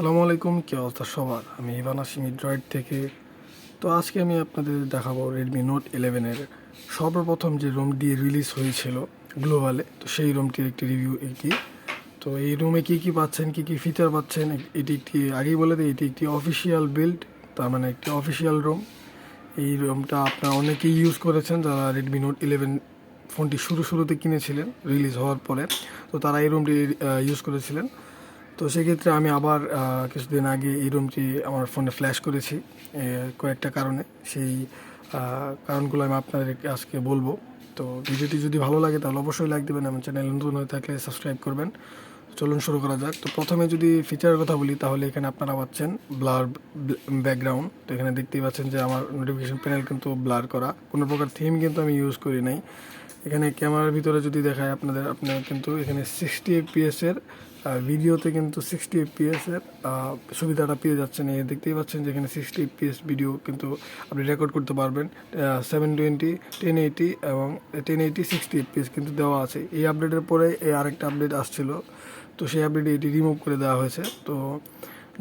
আসসালামু আলাইকুম, কি অবস্থা সবার? আমি ইভান আসিম ড্রয়েড থেকে। তো আজকে আমি আপনাদের দেখাবো রেডমি নোট 11-এর সর্বপ্রথম যে রোম দিয়ে রিলিজ হয়েছিল গ্লোবালে, তো সেই রোমটির একটি রিভিউ এটি। তো এই রোমে কী কী পাচ্ছেন, কী কী ফিচার পাচ্ছেন, এটি একটি আগেই বলে দিই, এটি একটি অফিসিয়াল বিল্ড, তার মানে একটি অফিসিয়াল রোম। এই রোমটা আপনারা অনেকেই ইউজ করেছেন যারা রেডমি নোট 11 ফোনটি শুরুতে কিনেছিলেন রিলিজ হওয়ার পরে, তো তারা এই রোমটি ইউজ করেছিলেন। তো সেক্ষেত্রে আমি আবার কিছুদিন আগে এই রুমটি আমার ফোনে ফ্ল্যাশ করেছি কয়েকটা কারণে। সেই কারণগুলো আমি আপনাদেরকে আজকে বলবো। তো ভিডিওটি যদি ভালো লাগে তাহলে অবশ্যই লাইক দেবেন, আমার চ্যানেল নতুন হয়ে থাকলে সাবস্ক্রাইব করবেন। চলুন শুরু করা যাক। তো প্রথমে যদি ফিচারের কথা বলি তাহলে এখানে আপনারা পাচ্ছেন ব্লার ব্যাকগ্রাউন্ড। তো এখানে দেখতেই পাচ্ছেন যে আমার নোটিফিকেশন প্যানেল কিন্তু ব্লার করা, কোনো প্রকার থিম কিন্তু আমি ইউজ করি নাই। এখানে ক্যামেরার ভিতরে যদি দেখায় আপনারা কিন্তু এখানে 60 এফপিএসের ভিডিওতে কিন্তু 60 এফপিএসের সুবিধাটা পেয়ে যাচ্ছেন। দেখতেই পাচ্ছেন যে এখানে 60 এফপিএস ভিডিও কিন্তু আপনি রেকর্ড করতে পারবেন। 720, 1080 এবং 1080 60 এফপিএস কিন্তু দেওয়া আছে। এই আপডেটের পরে আরেকটা আপডেট আসছিল, তো সেই আপডেটে এটি রিমুভ করে দেওয়া হয়েছে। তো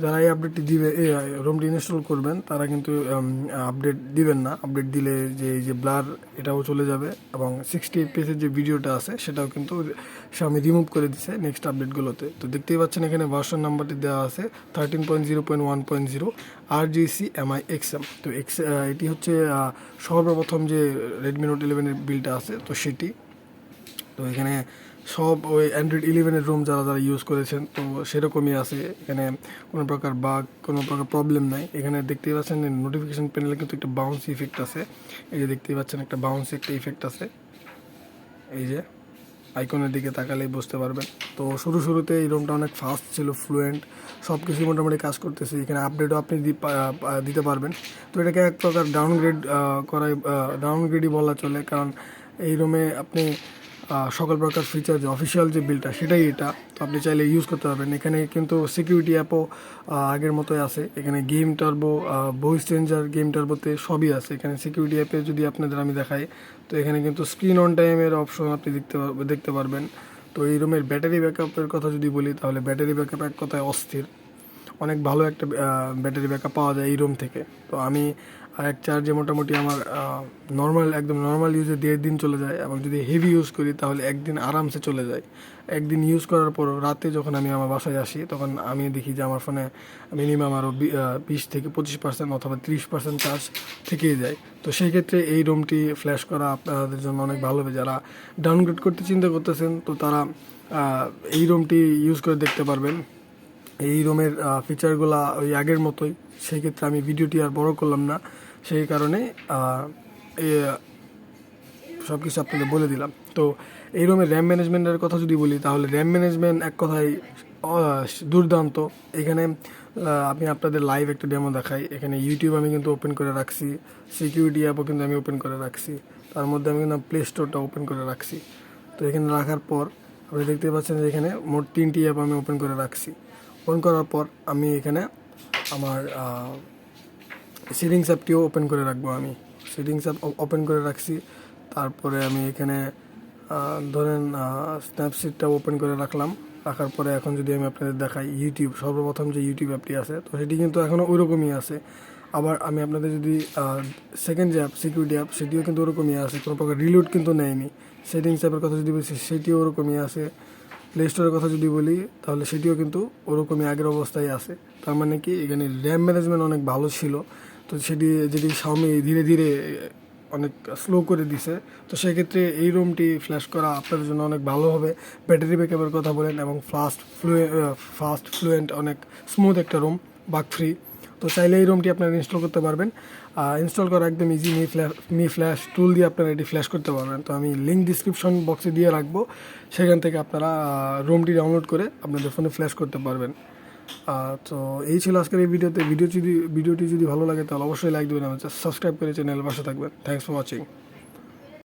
যারা এই আপডেটটি দিবে, এই রোমটি ইনস্টল করবেন, তারা কিন্তু আপডেট দিবেন না। আপডেট দিলে যে এই যে ব্লার এটাও চলে যাবে এবং 60 এফপিএসের যে ভিডিওটা আছে সেটাও কিন্তু Xiaomi রিমুভ করে দিছে নেক্সট আপডেটগুলোতে। তো দেখতেই পাচ্ছেন এখানে ভার্সন নাম্বারটি দেওয়া আছে 13.0.1.0 RGC MIXM। তো এটি হচ্ছে সর্বপ্রথম যে রেডমি নোট 11-এর বিলটা আছে, তো সেটি। তো এখানে সব ওই অ্যান্ড্রয়েড 11-এর রোম যারা ইউজ করেছেন তো সেরকমই আছে। এখানে কোনো প্রকার বাগ, কোনো প্রকার প্রবলেম নাই। এখানে দেখতেই পাচ্ছেন নোটিফিকেশন প্যানেলে কিন্তু একটা বাউন্স ইফেক্ট আছে। এই যে দেখতেই পাচ্ছেন একটা বাউন্স একটা ইফেক্ট আছে, এই যে আইকনের দিকে তাকালেই বুঝতে পারবেন। তো শুরুতে এই রোমটা অনেক ফাস্ট ছিল, ফ্লুয়েন্ট, সব কিছুই মোটামুটি কাজ করতেছে। এখানে আপডেটও আপনি দিতে পারবেন। তো এটাকে এক প্রকার ডাউনগ্রেডই বলা চলে, কারণ এই রোমে আপনি সকল প্রকার ফিচার যে অফিসিয়াল যে বিলটা সেটাই এটা, তো আপনি চাইলে ইউজ করতে পারবেন। এখানে কিন্তু সিকিউরিটি অ্যাপও আগের মতোই আছে। এখানে game turbo, voice changer, game টার্বোতে সবই আছে। এখানে সিকিউরিটি অ্যাপে যদি আপনাদের আমি দেখাই, তো এখানে কিন্তু স্ক্রিন অন টাইমের অপশন আপনি দেখতে পারবেন। তো এই রুমের ব্যাটারি ব্যাকআপের কথা যদি বলি তাহলে ব্যাটারি ব্যাকআপ এক কথায় অস্থির, অনেক ভালো একটা ব্যাটারি ব্যাকআপ পাওয়া যায় এই রুম থেকে। তো আমি এক চার্জে মোটামুটি আমার একদম নর্মাল ইউজে 1.5 দিন চলে যায়, এবং যদি হেভি ইউজ করি তাহলে একদিন আরামসে চলে যায়। একদিন ইউজ করার পর রাতে যখন আমি আমার বাসায় আসি তখন আমি দেখি যে আমার ফোনে মিনিমাম আরও 20-25% অথবা 30% চার্জ থেকেই যায়। তো সেই ক্ষেত্রে এই রুমটি ফ্ল্যাশ করা আপনাদের জন্য অনেক ভালো হবে। যারা ডাউনগ্রেড করতে চিন্তা করতেছেন তো তারা এই রুমটি ইউজ করে দেখতে পারবেন। এই রোমের ফিচারগুলো ওই আগের মতোই, সেই ক্ষেত্রে আমি ভিডিওটি আর বড় করলাম না, সেই কারণে সব কিছু আপনাদের বলে দিলাম। তো এই রোমের র্যাম ম্যানেজমেন্টের কথা যদি বলি তাহলে র্যাম ম্যানেজমেন্ট এক কথায় দুর্দান্ত। এখানে আমি আপনাদের লাইভ একটা ডেমো দেখাই। এখানে ইউটিউব আমি কিন্তু ওপেন করে রাখছি, সিকিউরিটি অ্যাপও কিন্তু আমি ওপেন করে রাখছি, তার মধ্যে আমি কিন্তু প্লে স্টোরটা ওপেন করে রাখছি। তো এখানে রাখার পর আপনি দেখতে পাচ্ছেন যে এখানে মোট 3টি অ্যাপ আমি ওপেন করে রাখছি। ওপেন করার পর আমি এখানে আমার সেটিংস অ্যাপটিও ওপেন করে রাখবো। আমি সেটিংস অ্যাপ ওপেন করে রাখছি। তারপরে আমি এখানে ধরেন স্ন্যাপসিটটা ওপেন করে রাখার পরে এখন যদি আমি আপনাদের দেখাই ইউটিউব, সর্বপ্রথম যে ইউটিউব অ্যাপটি আছে তো সেটি কিন্তু এখনও ওইরকমই আছে। আবার আমি আপনাদের যদি সেকেন্ড যে অ্যাপ সিকিউরিটি অ্যাপ সেটিও কিন্তু ওরকমই আছে, কোনো প্রকার রিলোড কিন্তু নেয়নি। সেটিংস অ্যাপের কথা যদি বলছি সেটিও ওরকমই আছে। প্লে স্টোরের কথা যদি বলি তাহলে সেটিও কিন্তু ওরকমই আগের অবস্থায় আছে। তার মানে কি এখানে র্যাম ম্যানেজমেন্ট অনেক ভালো ছিল। তো যেটি Xiaomi ধীরে ধীরে অনেক স্লো করে দিছে, তো সেক্ষেত্রে এই রুমটি ফ্ল্যাশ করা আপনাদের জন্য অনেক ভালো হবে। ব্যাটারি ব্যাকআপের কথা বলেন এবং ফাস্ট ফ্লুয়েন্ট, অনেক স্মুথ একটা রুম, বাগ ফ্রি। তো চাইলে এই রুমটি আপনারা ইনস্টল করতে পারবেন। ইনস্টল করা একদম ইজি, মি ফ্ল্যাশ টুল দিয়ে আপনারা এটি ফ্ল্যাশ করতে পারবেন। তো আমি লিঙ্ক ডিসক্রিপশন বক্সে দিয়ে রাখবো, সেখান থেকে আপনারা রুমটি ডাউনলোড করে আপনাদের ফোনে ফ্ল্যাশ করতে পারবেন। তো এই ছিল আজকের এই ভিডিওটি যদি ভালো লাগে তাহলে অবশ্যই লাইক দেবেন, সাবস্ক্রাইব করে চ্যানেল পাশে থাকবেন। Thanks for watching.